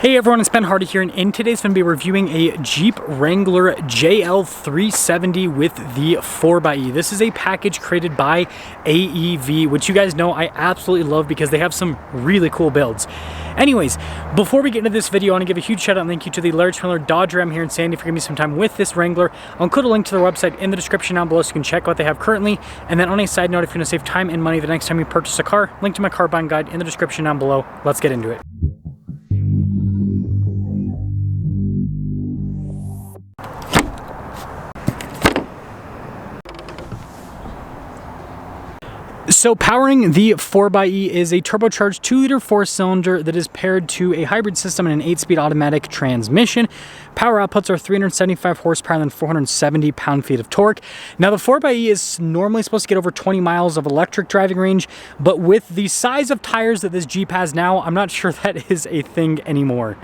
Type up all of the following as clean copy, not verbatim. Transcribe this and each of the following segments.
Hey everyone, it's Ben Hardy here, and in today's going to be reviewing a Jeep Wrangler JL370 with the 4XE. This is a package created by AEV, which you guys know I absolutely love because they have some really cool builds. Anyways, before we get into this video, I want to give a huge shout out and thank you to the Large Trailer Dodge Ram here in Sandy for giving me some time with this Wrangler. I'll include a link to their website in the description down below so you can check out what they have currently. And then on a side note, if you're going to save time and money the next time you purchase a car, link to my car buying guide in the description down below. Let's get into it. So powering the 4XE is a turbocharged 2-liter 4-cylinder that is paired to a hybrid system and an 8-speed automatic transmission. Power outputs are 375 horsepower and then 470 pound-feet of torque. Now the 4XE is normally supposed to get over 20 miles of electric driving range, but with the size of tires that this Jeep has now, I'm not sure that is a thing anymore.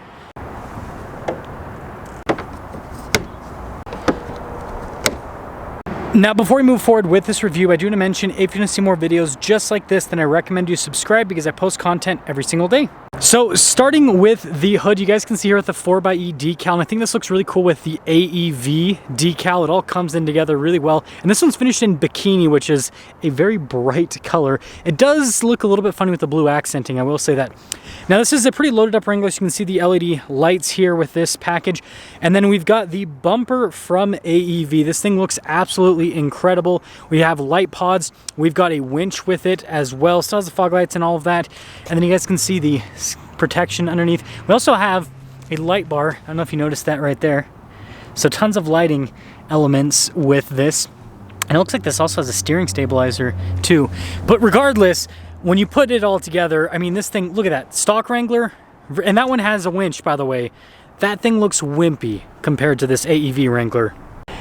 Now, before we move forward with this review, I do want to mention if you want to see more videos just like this, then I recommend you subscribe because I post content every single day. So starting with the hood, you guys can see here with the 4XE decal, and I think this looks really cool with the AEV decal. It all comes in together really well. And this one's finished in bikini, which is a very bright color. It does look a little bit funny with the blue accenting, I will say that. Now this is a pretty loaded up Wrangler, so you can see the LED lights here with this package. And then we've got the bumper from AEV. This thing looks absolutely incredible. We have light pods. We've got a winch with it as well. Still has the fog lights and all of that. And then you guys can see the protection underneath. We also have a light bar. I don't know if you noticed that right there. So tons of lighting elements with this. And it looks like this also has a steering stabilizer too. But regardless, when you put it all together, I mean, this thing, look at that. Stock Wrangler, and that one has a winch, by the way. That thing looks wimpy compared to this AEV Wrangler.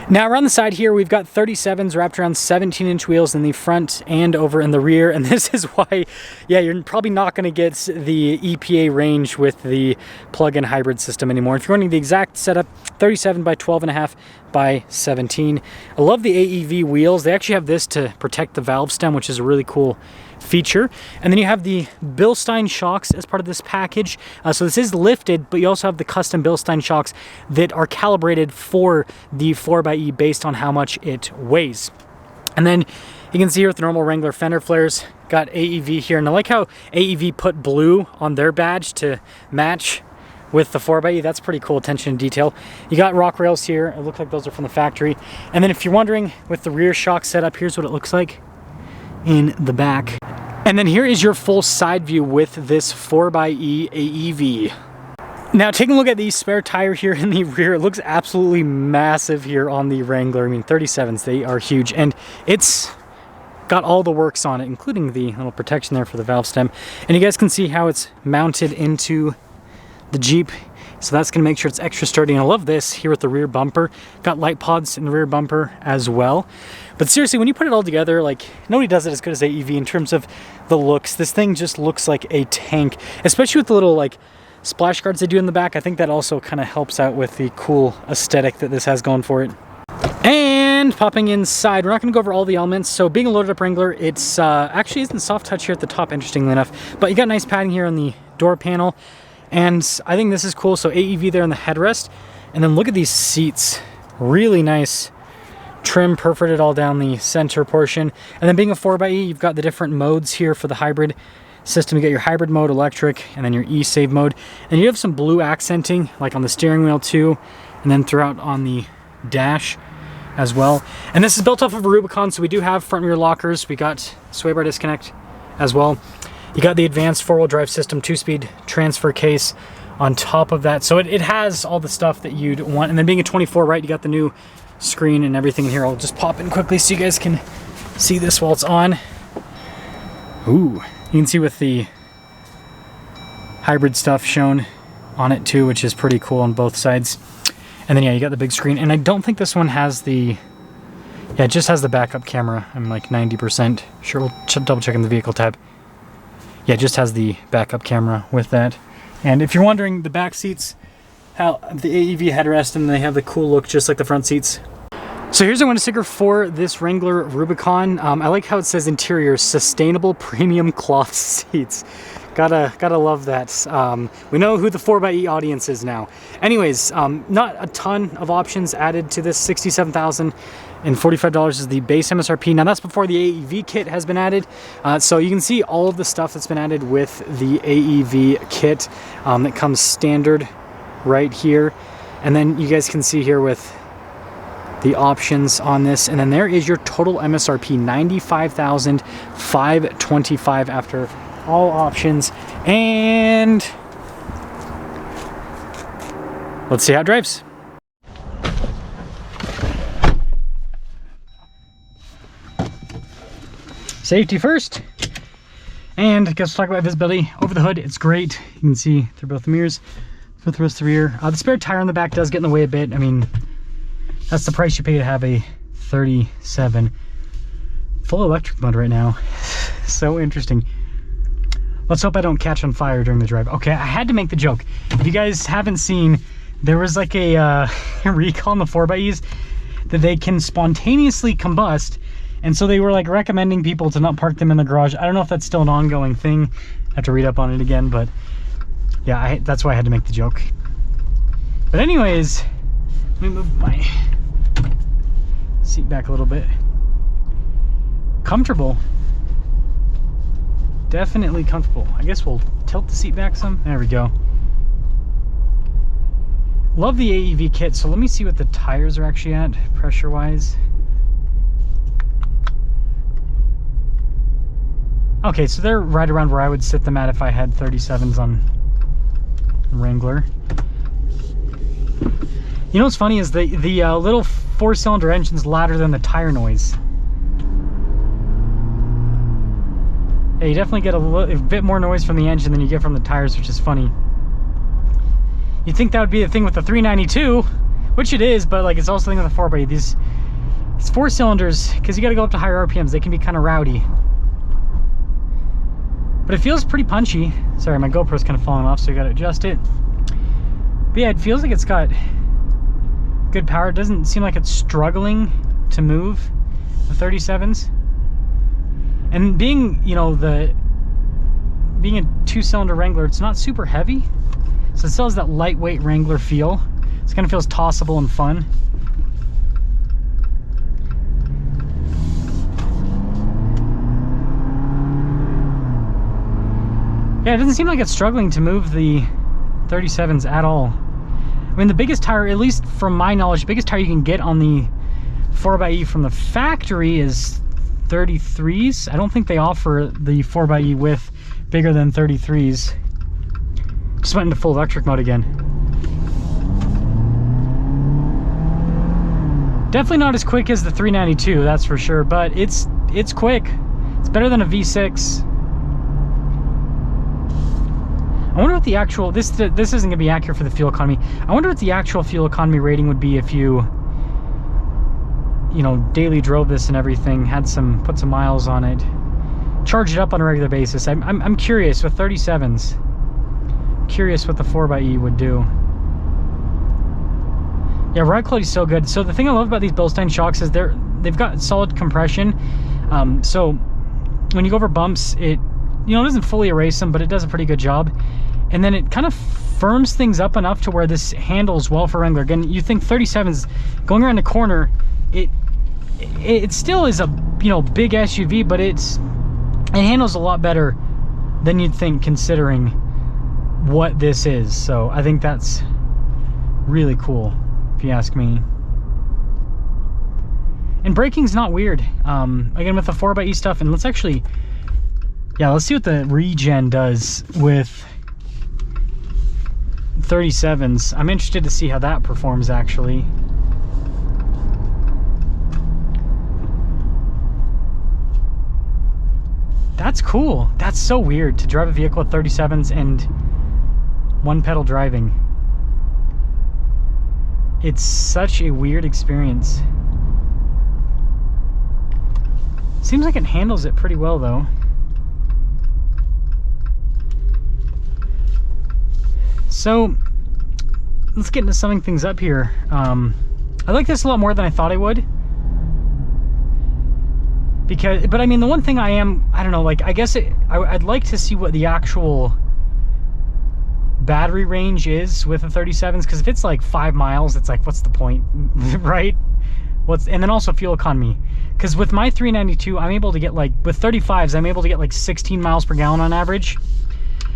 Now around the side here, we've got 37s wrapped around 17-inch wheels in the front and over in the rear. And this is why, yeah, you're probably not going to get the EPA range with the plug-in hybrid system anymore. If you're running the exact setup, 37 by 12.5 by 17. I love the AEV wheels. They actually have this to protect the valve stem, which is a really cool feature. And then you have the Bilstein shocks as part of this package. So this is lifted, but you also have the custom Bilstein shocks that are calibrated for the 4XE based on how much it weighs. And then you can see here with the normal Wrangler fender flares, got AEV here. And I like how AEV put blue on their badge to match with the 4XE. That's pretty cool attention to detail. You got rock rails here. It looks like those are from the factory. And then if you're wondering, with the rear shock setup, here's what it looks like in the back. And then here is your full side view with this 4XE AEV. Now taking a look at the spare tire here in the rear, it looks absolutely massive here on the Wrangler. I mean, 37s, they are huge. And it's got all the works on it, including the little protection there for the valve stem. And you guys can see how it's mounted into the Jeep. So that's gonna make sure it's extra sturdy. And I love this here with the rear bumper. Got light pods in the rear bumper as well. But seriously, when you put it all together, like, nobody does it as good as AEV in terms of the looks. This thing just looks like a tank, especially with the little like splash guards they do in the back. I think that also kind of helps out with the cool aesthetic that this has going for it. And popping inside, we're not going to go over all the elements. So being a loaded up Wrangler, it's actually isn't soft touch here at the top, interestingly enough. But you got nice padding here on the door panel. And I think this is cool. So AEV there in the headrest. And then look at these seats. Really nice trim perforated all down the center portion. And then being a 4XE, you've got the different modes here for the hybrid system. You got your hybrid mode, electric, and then your e-save mode. And you have some blue accenting, like on the steering wheel too, and then throughout on the dash as well. And this is built off of a Rubicon, so we do have front and rear lockers. We got sway bar disconnect as well. You got the advanced 4-wheel drive system, 2-speed transfer case on top of that. So it has all the stuff that you'd want. And then being a 24, right, you got the new screen and everything in here. I'll just pop in quickly so you guys can see this while it's on. Ooh, you can see with the hybrid stuff shown on it too, which is pretty cool on both sides. And then yeah, you got the big screen. And I don't think this one has the, yeah, it just has the backup camera. I'm like 90% sure. We'll double check in the vehicle tab. Yeah, it just has the backup camera with that. And if you're wondering, the back seats, how the AEV headrest, and they have the cool look just like the front seats. So here's a window sticker for this Wrangler Rubicon. I like how it says interior, sustainable premium cloth seats. Gotta love that. We know who the 4xe audience is now. Anyways, not a ton of options added to this. $67,045 is the base MSRP. Now that's before the AEV kit has been added. So you can see all of the stuff that's been added with the AEV kit that comes standard right here. And then you guys can see here with the options on this. And then there is your total MSRP, $95,525 after all options. And let's see how it drives. Safety first. And I guess we'll talk about visibility. Over the hood, it's great. You can see through both the mirrors, through the rest of the rear. The spare tire on the back does get in the way a bit. I mean, that's the price you pay to have a 37. Full electric mode right now. So interesting. Let's hope I don't catch on fire during the drive. Okay, I had to make the joke. If you guys haven't seen, there was like a recall on the 4xEs that they can spontaneously combust. And so they were like recommending people to not park them in the garage. I don't know if that's still an ongoing thing. I have to read up on it again, but yeah, that's why I had to make the joke. But anyways, let me move my seat back a little bit. Comfortable. Definitely comfortable. I guess we'll tilt the seat back some. There we go. Love the AEV kit. So let me see what the tires are actually at pressure wise. Okay, so they're right around where I would sit them at if I had 37s on Wrangler. You know what's funny is the little 4-cylinder engine's louder than the tire noise. Yeah, you definitely get a bit more noise from the engine than you get from the tires, which is funny. You'd think that would be the thing with the 392, which it is, but like it's also the thing with the 4xe. These 4 cylinders, because you got to go up to higher RPMs, they can be kind of rowdy. But it feels pretty punchy. Sorry, my GoPro's kind of falling off, so you got to adjust it. But yeah, it feels like it's got good power. It doesn't seem like it's struggling to move the 37s. And being, you know, being a 2-cylinder Wrangler, it's not super heavy. So it still has that lightweight Wrangler feel. It kind of feels tossable and fun. Yeah, it doesn't seem like it's struggling to move the 37s at all. I mean, the biggest tire, at least from my knowledge, the biggest tire you can get on the 4xe from the factory is 33s. I don't think they offer the 4xe with bigger than 33s. Just went into full electric mode again. Definitely not as quick as the 392, that's for sure, but it's quick. It's better than a V6. I wonder what the actual, this isn't gonna be accurate for the fuel economy. I wonder what the actual fuel economy rating would be if you know, daily drove this and everything, put some miles on it, charged it up on a regular basis. I'm curious with 37s. Curious what the 4xe would do. Yeah, ride quality is so good. So the thing I love about these Bilstein shocks is they've got solid compression. So when you go over bumps, it doesn't fully erase them, but it does a pretty good job. And then it kind of firms things up enough to where this handles well for Wrangler. Again, you think 37s going around the corner, it still is a big SUV, but it handles a lot better than you'd think considering what this is. So I think that's really cool, if you ask me. And braking's not weird. Again, with the 4xe stuff, and let's see what the regen does with 37s. I'm interested to see how that performs actually. That's cool. That's so weird to drive a vehicle with 37s and one pedal driving. It's such a weird experience. Seems like it handles it pretty well though. So let's get into summing things up here. I like this a lot more than I thought I would. Because, but I mean, the one thing I don't know, like, I guess I'd like to see what the actual battery range is with the 37s, because if it's like 5 miles, it's like, what's the point, right? And then also fuel economy, because with my 392, I'm able to get like, with 35s, I'm able to get like 16 miles per gallon on average.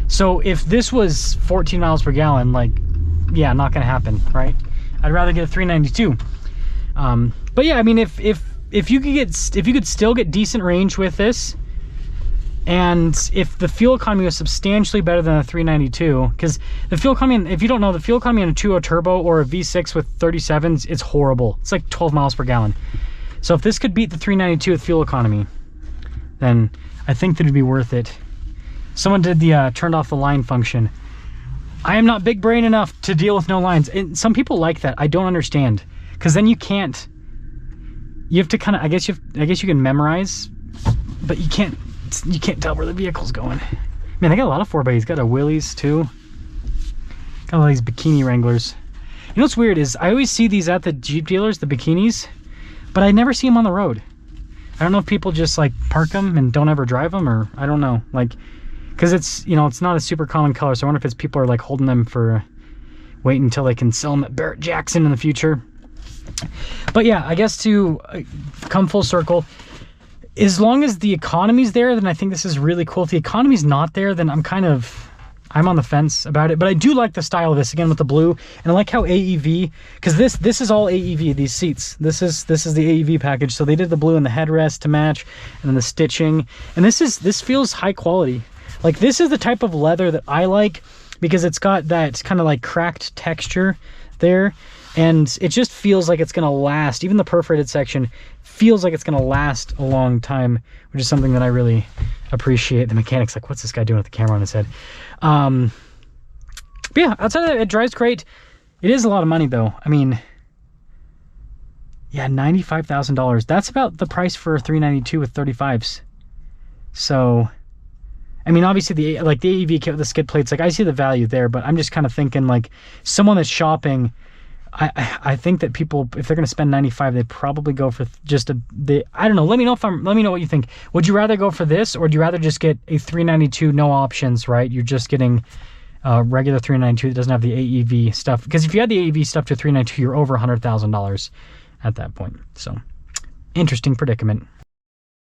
So if this was 14 miles per gallon, like, yeah, not gonna happen, right? I'd rather get a 392. But yeah, I mean, if you could still get decent range with this, and if the fuel economy was substantially better than a 392, because the fuel economy, if you don't know, the fuel economy in a 2.0 turbo or a V6 with 37s, it's horrible. It's like 12 miles per gallon. So if this could beat the 392 with fuel economy, then I think that it'd be worth it. Someone did the turned off the line function. I am not big brain enough to deal with no lines. And some people like that. I don't understand, because then you can't. You have to kind of, I guess you can memorize, but you can't tell where the vehicle's going. Man, they got a lot of 4x's. Got a Willys too. Got all these bikini Wranglers. You know what's weird is I always see these at the Jeep dealers, the bikinis, but I never see them on the road. I don't know if people just like park them and don't ever drive them, or I don't know. Like, because it's, you know, it's not a super common color, so I wonder if it's people are like holding them for waiting until they can sell them at Barrett Jackson in the future. But yeah, I guess to come full circle, as long as the economy's there, then I think this is really cool. If the economy's not there, then I'm on the fence about it. But I do like the style of this, again, with the blue, and I like how AEV, because this is all AEV, these seats. This is the AEV package. So they did the blue and the headrest to match, and then the stitching. And this feels high quality. Like, this is the type of leather that I like, because it's got that kind of like cracked texture there, and it just feels like it's gonna last. Even the perforated section feels like it's gonna last a long time, which is something that I really appreciate. The mechanic's like, what's this guy doing with the camera on his head? But yeah, outside of that, it drives great. It is a lot of money though. I mean, yeah, $95,000. That's about the price for a 392 with 35s. So, I mean, obviously the AEV kit with the skid plates, like, I see the value there, but I'm just kind of thinking, like, someone that's shopping, I think that people, if they're going to spend 95, they'd probably go for just I don't know. Let me know what you think. Would you rather go for this, or would you rather just get a 392, no options, right? You're just getting a regular 392 that doesn't have the AEV stuff. Because if you had the AEV stuff to 392, you're over $100,000 at that point. So, interesting predicament.